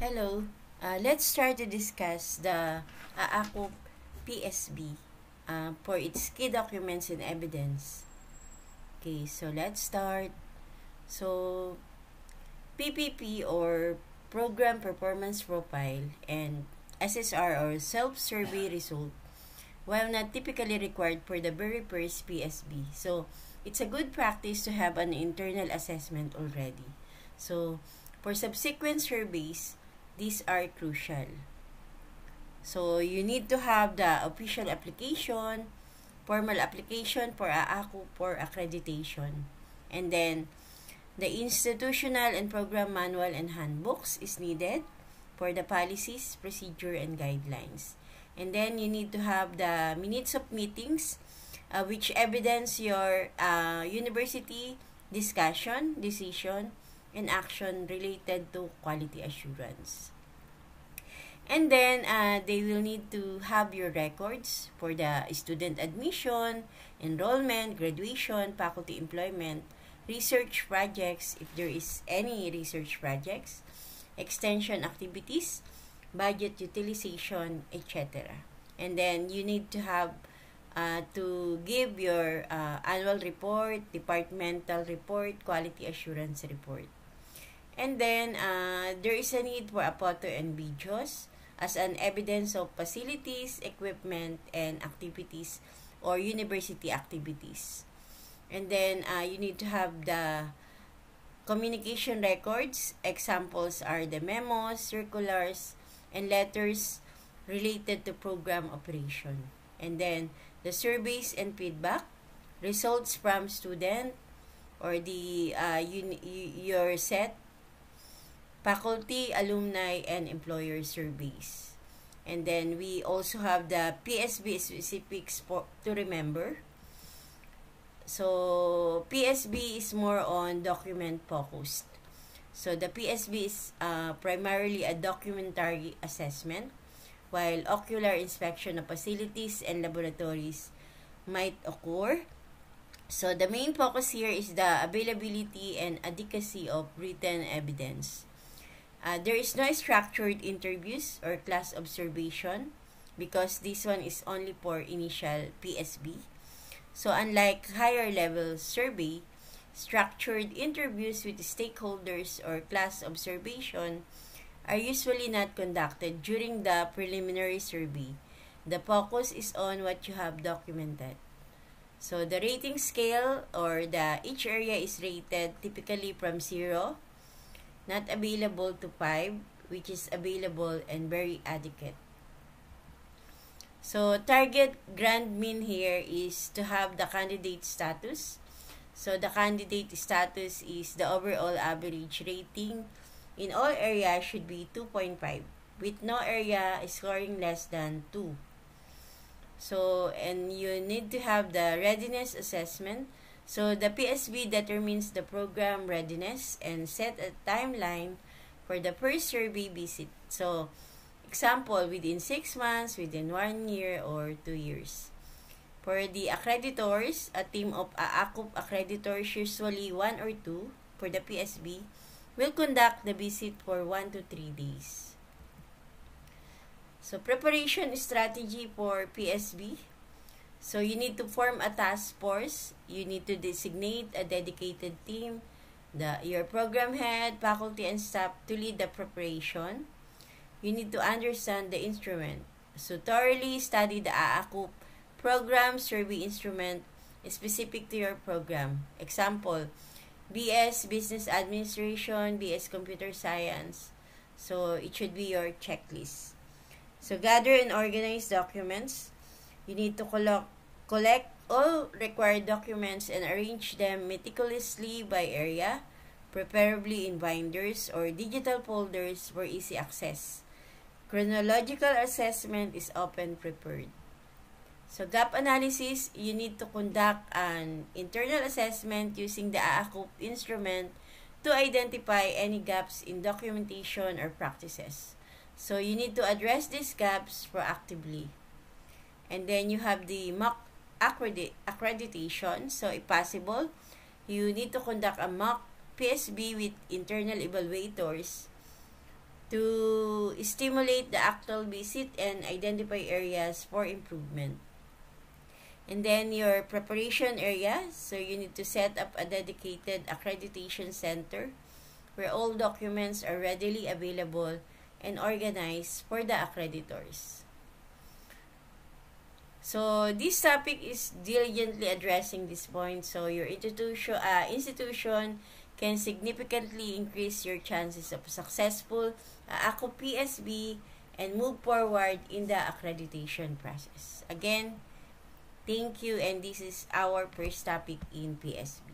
Hello. Let's start to discuss the AACUP PSB for its key documents and evidence. Okay, so let's start. So, PPP or Program Performance Profile and SSR or Self-Survey Result, while not typically required for the very first PSB. So, it's a good practice to have an internal assessment already. So, for subsequent surveys, these are crucial. So, you need to have the official application, formal application for AACU for accreditation. And then, the institutional and program manual and handbooks is needed for the policies, procedure, and guidelines. And then, you need to have the minutes of meetings, which evidence your university discussion, decision, and action related to quality assurance. And then, they will need to have your records for the student admission, enrollment, graduation, faculty employment, research projects, if there is any research projects, extension activities, budget utilization, etc. And then, you need to have to give your annual report, departmental report, quality assurance report. And then, there is a need for a photo and videos as an evidence of facilities, equipment, and activities or university activities. And then, you need to have the communication records. Examples are the memos, circulars, and letters related to program operation. And then, the surveys and feedback, results from student or the your set, faculty, alumni, and employer surveys. And then we also have the PSB specifics to remember. So PSB is more on document focused. So the PSB is primarily a documentary assessment, while ocular inspection of facilities and laboratories might occur. So the main focus here is the availability and adequacy of written evidence. There is no structured interviews or class observation because this one is only for initial PSB. So unlike higher level survey, structured interviews with stakeholders or class observation are usually not conducted during the preliminary survey. The focus is on what you have documented. So the rating scale or each area is rated typically from 0, not available, to 5, which is available and very adequate. So target grand mean here is to have the candidate status. So the candidate status is the overall average rating in all areas should be 2.5, with no area scoring less than 2. So, and you need to have the readiness assessment. So, the PSB determines the program readiness and set a timeline for the first survey visit. So, example, within 6 months, within 1 year, or 2 years. For the accreditors, a team of AACUP accreditors, usually 1 or 2 for the PSB, will conduct the visit for 1 to 3 days. So, preparation strategy for PSB. So, you need to form a task force. You need to designate a dedicated team, your program head, faculty, and staff to lead the preparation. You need to understand the instrument. So, thoroughly study the AACUP program survey instrument specific to your program. Example, BS Business Administration, BS Computer Science. So, it should be your checklist. So, gather and organize documents. You need to collect all required documents and arrange them meticulously by area, preferably in binders or digital folders for easy access. Chronological assessment is often preferred. So, gap analysis, you need to conduct an internal assessment using the AACUP instrument to identify any gaps in documentation or practices. So, you need to address these gaps proactively. And then, you have the mock accreditation. So, if possible, you need to conduct a mock PSB with internal evaluators to stimulate the actual visit and identify areas for improvement. And then your preparation area, so you need to set up a dedicated accreditation center where all documents are readily available and organized for the accreditors. So this topic is diligently addressing this point, so your institution can significantly increase your chances of successful AACO PSB and move forward in the accreditation process. Again, thank you, and this is our first topic in PSB.